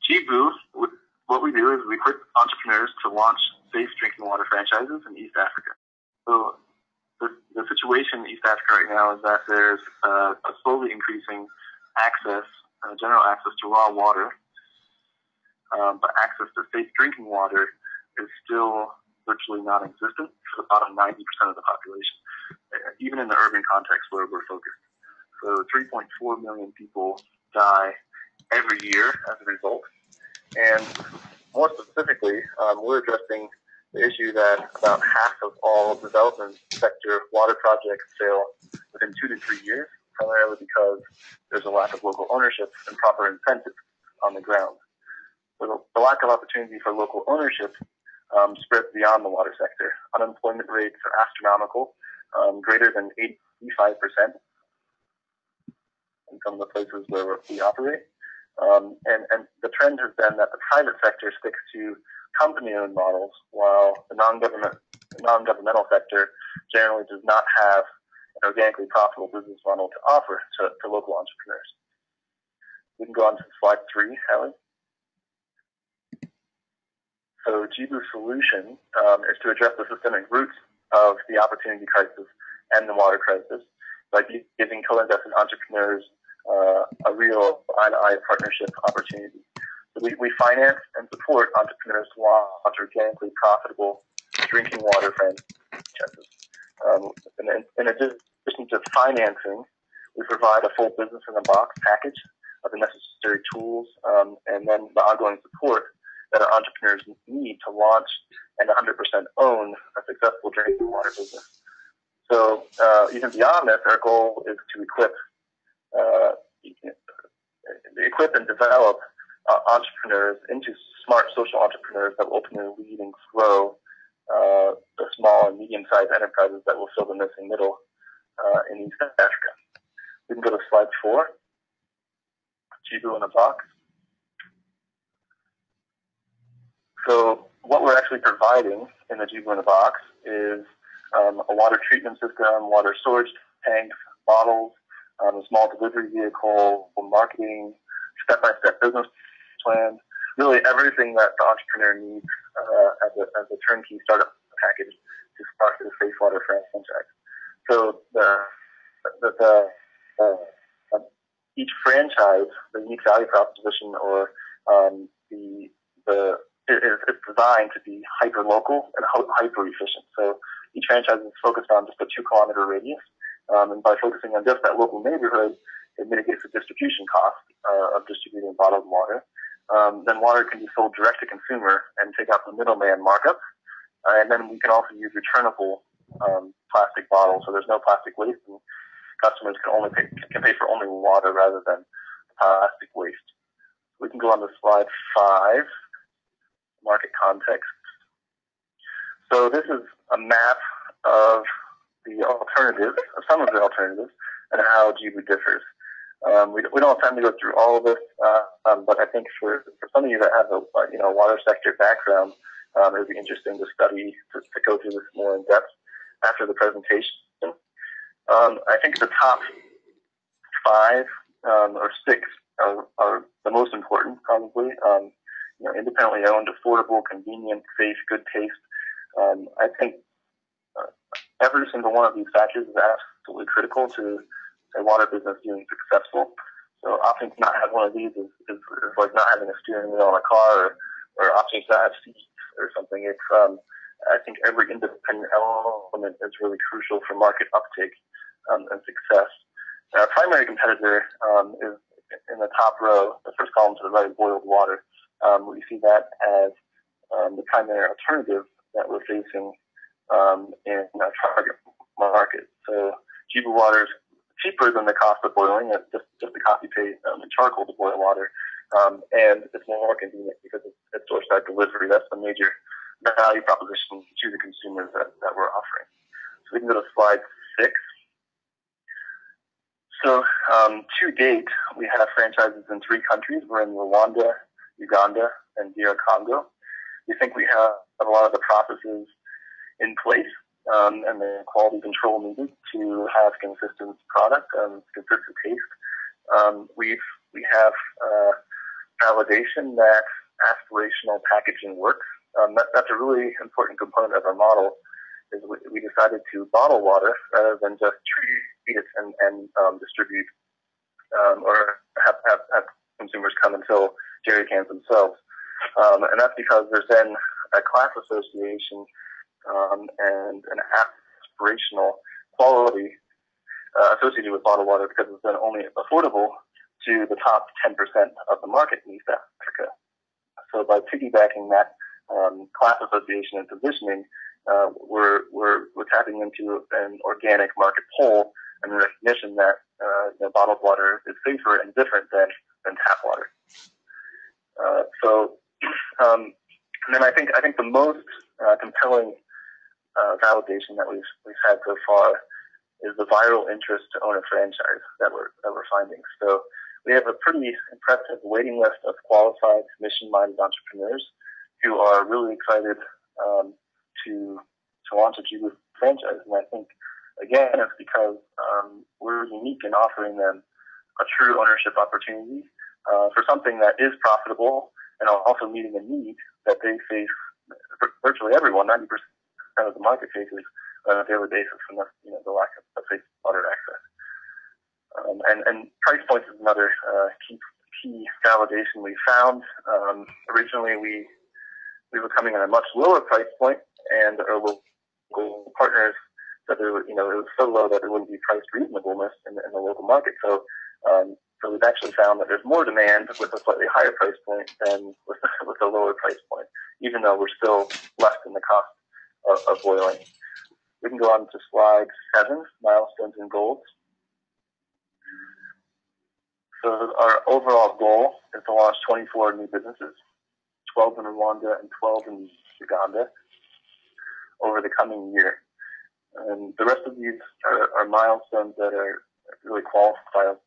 Jibu, what we do is we equip entrepreneurs to launch safe drinking water franchises in East Africa. So the situation in East Africa right now is that there's a slowly increasing access, general access to raw water, but access to safe drinking water is still virtually non-existent for the bottom 90% of the population, even in the urban context where we're focused. So 3.4 million people die every year as a result. And more specifically, we're addressing the issue that about half of all development sector water projects fail within 2 to 3 years, primarily because there's a lack of local ownership and proper incentives on the ground. So the lack of opportunity for local ownership spreads beyond the water sector. Unemployment rates are astronomical, greater than 85% in some of the places where we operate. And the trend has been that the private sector sticks to company-owned models, while the non-governmental sector generally does not have an organically profitable business model to offer to local entrepreneurs. We can go on to slide 3, Hallie. So Jibu's solution is to address the systemic roots of the opportunity crisis and the water crisis by giving co-invested entrepreneurs a real eye-to-eye partnership opportunity. So we finance and support entrepreneurs to launch organically profitable drinking water franchises. In addition to financing, we provide a full business-in-a-box package of the necessary tools and then the ongoing support that our entrepreneurs need to launch and 100% own a successful drinking water business. So even beyond this, our goal is to equip and develop entrepreneurs into smart social entrepreneurs that will ultimately lead and grow the small and medium-sized enterprises that will fill the missing middle in East Africa. We can go to slide 4. Jibu in a box. So what we're actually providing in the Jibu in a box is a water treatment system, water storage tanks, bottles, a small delivery vehicle, marketing, step-by-step business plan, really everything that the entrepreneur needs as a turnkey startup package to start the safe water franchise. So each franchise, the unique value proposition or it's designed to be hyper-local and hyper-efficient. So each franchise is focused on just a 2-kilometer radius. And by focusing on just that local neighborhood, it mitigates the distribution cost of distributing bottled water. Then water can be sold direct to consumer and take out the middleman markup. And then we can also use returnable plastic bottles, so there's no plastic waste, and customers can pay for only water rather than plastic waste. We can go on to slide 5, market context. So this is a map of the alternatives, of some of the alternatives, and how Jibu differs. We don't have time to go through all of this, but I think for some of you that have a water sector background, it would be interesting to study, to go through this more in depth after the presentation. I think the top 5 or 6 are the most important, probably. Independently owned, affordable, convenient, safe, good taste. I think every single one of these factors is absolutely critical to a water business being successful. So opting to not have one of these is like not having a steering wheel on a car, or opting to have seats or something. It's I think every independent element is really crucial for market uptake and success. Our primary competitor is in the top row, the first column to the right, boiled water. We see that as the primary alternative that we're facing in our target market. So Jibu water is cheaper than the cost of boiling. It's just the cost you pay in charcoal to boil water. And it's more convenient because it's doorstep delivery. That's the major value proposition to the consumers that we're offering. So we can go to slide 6. So to date, we have franchises in 3 countries. We're in Rwanda, Uganda, and DR Congo. We think we have a lot of the processes in place and the quality control needed to have consistent product and consistent taste. We have validation that aspirational packaging works. That's a really important component of our model. Is we decided to bottle water rather than just treat it and distribute or have consumers come and fill jerry cans themselves. And that's because there's then a class association and an aspirational quality associated with bottled water because it's then only affordable to the top 10% of the market in East Africa. So by piggybacking that class association and positioning, we're tapping into an organic market pull and recognition that bottled water is safer and different than tap water. And then I think the most compelling validation that we've had so far is the viral interest to own a franchise that we're finding. So we have a pretty impressive waiting list of qualified, mission-minded entrepreneurs who are really excited to launch a Jibu franchise. And I think, again, it's because we're unique in offering them a true ownership opportunity for something that is profitable and also meeting a need that they face, virtually everyone, 90% of the market faces on a daily basis from the lack of safe water access. And price points is another key validation we found. Originally, we were coming at a much lower price point, and our local partners said it was so low that it wouldn't be priced reasonableness in the local market. So we've actually found that there's more demand with a slightly higher price point than with a lower price point, even though we're still less than the cost of boiling. We can go on to slide 7, milestones and goals. So our overall goal is to launch 24 new businesses, 12 in Rwanda and 12 in Uganda, over the coming year. And the rest of these are milestones that are really qualifiers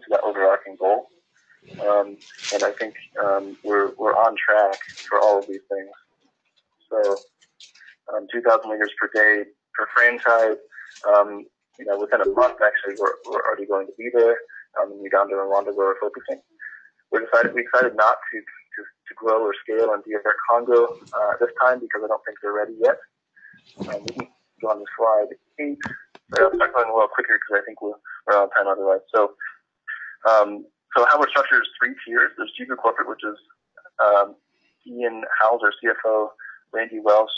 to that overarching goal. And I think we're on track for all of these things. So 2,000 liters per day per franchise. Within a month, actually, we're already going to be there. In Uganda and Rwanda, where we're focusing. We decided not to grow or scale in DR Congo this time because I don't think they're ready yet. We can go on to slide 8. I'll start going a little quicker because I think we're out of time otherwise. So how we're structured is 3 tiers. There's Jibu Corporate, which is Ian Howells, our CFO, Randy Welsh,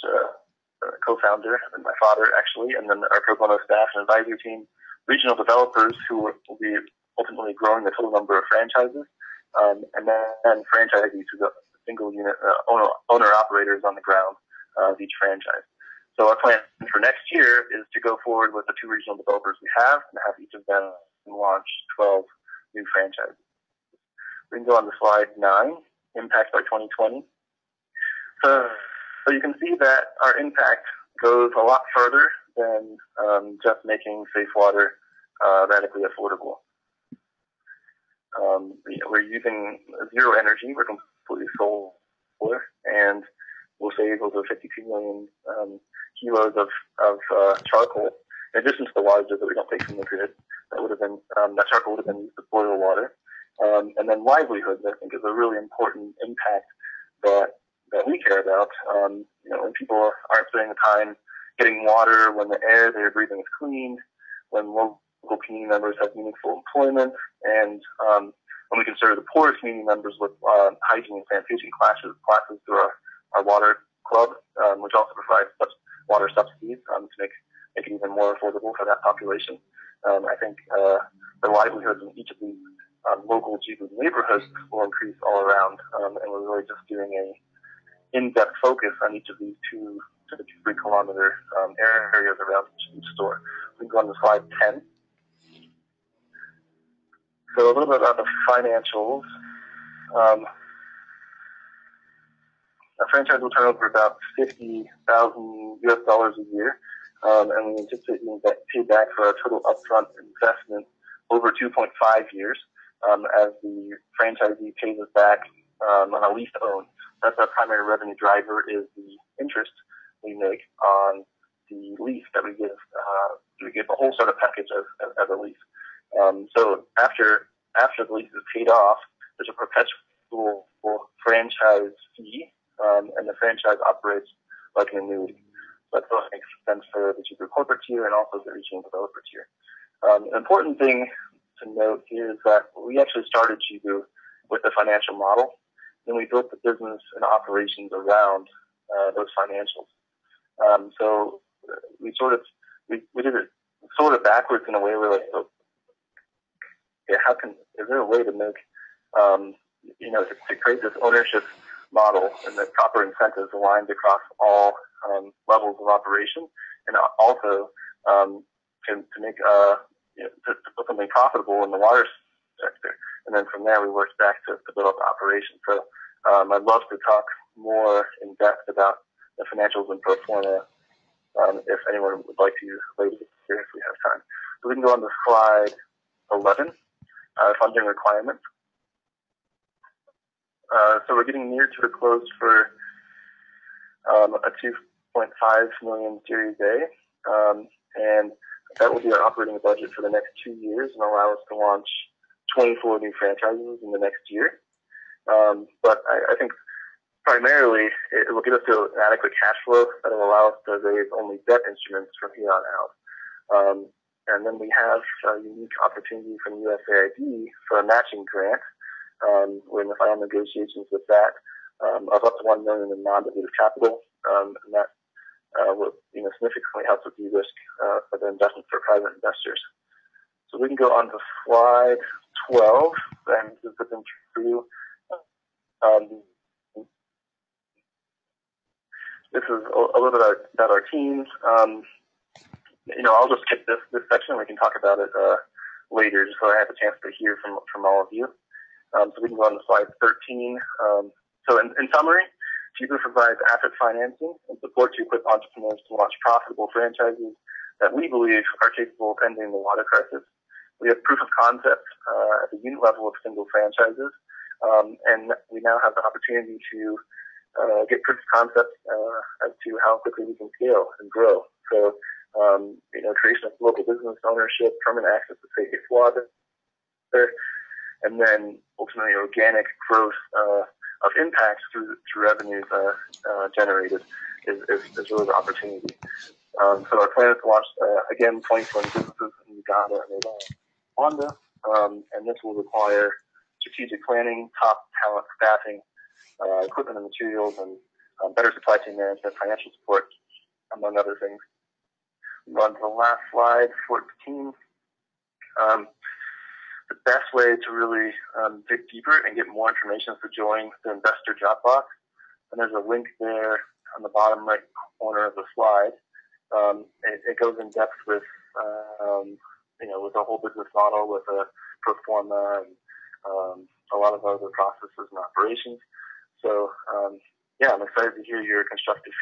co-founder, and my father, actually, and then our pro bono staff and advisory team, regional developers who will be ultimately growing the total number of franchises, and then franchisees who are single unit owner operators on the ground of each franchise. So our plan for next year is to go forward with the 2 regional developers we have and have each of them launch 12 new franchises. We can go on to slide 9, impact by 2020. So you can see that our impact goes a lot further than just making safe water radically affordable. We're using zero energy. We're completely solar, and we'll save over 52 million kilos of charcoal. In addition to the water that we don't take from the grid, that charcoal would have been used to boil water. And then livelihoods, I think, is a really important impact that we care about. When people aren't spending the time getting water, when the air they're breathing is clean, when local community members have meaningful employment, and when we can serve the poorest community members with hygiene and sanitation classes through our water club, which also provides water subsidies to make it even more affordable for that population. I think the livelihoods in each of these local Jibu neighborhoods will increase all around, and we're really just doing a in-depth focus on each of these 2 to 3 kilometer areas around each store. We can go on to slide 10. So a little bit about the financials. A franchise will turn over about $50,000 a year, and we anticipate being paid back for a total upfront investment over 2.5 years as the franchisee pays us back on a lease own. That's our primary revenue driver, is the interest we make on the lease that we give. We give a whole sort of package as a lease. So after the lease is paid off, there's a perpetual franchise fee, and the franchise operates like an annuity. So that makes sense for the Jibu corporate tier and also the regional developer tier. An important thing to note here is that we actually started Jibu with a financial model, and we built the business and operations around those financials. So we did it sort of backwards in a way. We're like, is there a way to make, to create this ownership model and the proper incentives aligned across all levels of operation, and also to make to put something profitable in the water sector. And then from there, we worked back to build up the operation. So I'd love to talk more in depth about the financials and pro forma if anyone would like to later here if we have time. So we can go on to slide 11, funding requirements. So we're getting near to a close for a 2.5 million Series A, and that will be our operating budget for the next 2 years and allow us to launch 24 new franchises in the next year. But I think primarily it will get us to an adequate cash flow that will allow us to raise only debt instruments from here on out. And then we have a unique opportunity from USAID for a matching grant. We're in the final negotiations with that of up to $1 million in non-dilutive capital, and that will significantly help with de-risk for the investment for private investors. So we can go on to slide 12 and just put them through. This is a little bit about our teams. I'll just skip this section. We can talk about it later, just so I have a chance to hear from all of you. So we can go on to slide 13. So in summary, Jibu provides asset financing and support to equip entrepreneurs to launch profitable franchises that we believe are capable of ending the water crisis. We have proof of concept at the unit level of single franchises, and we now have the opportunity to get proof of concept as to how quickly we can scale and grow. So, creation of local business ownership, permanent access to safe water, and then ultimately organic growth of impact through revenues generated is really the opportunity. So our plan is to launch, again, 24 businesses in Uganda and Rwanda, and this will require strategic planning, top talent staffing, equipment and materials, and better supply chain management, financial support, among other things. We'll go on to the last slide, 14. The best way to really dig deeper and get more information is to join the investor Dropbox. And there's a link there on the bottom right corner of the slide. It goes in depth with, with the whole business model, with a pro forma, and a lot of other processes and operations. So, I'm excited to hear your constructive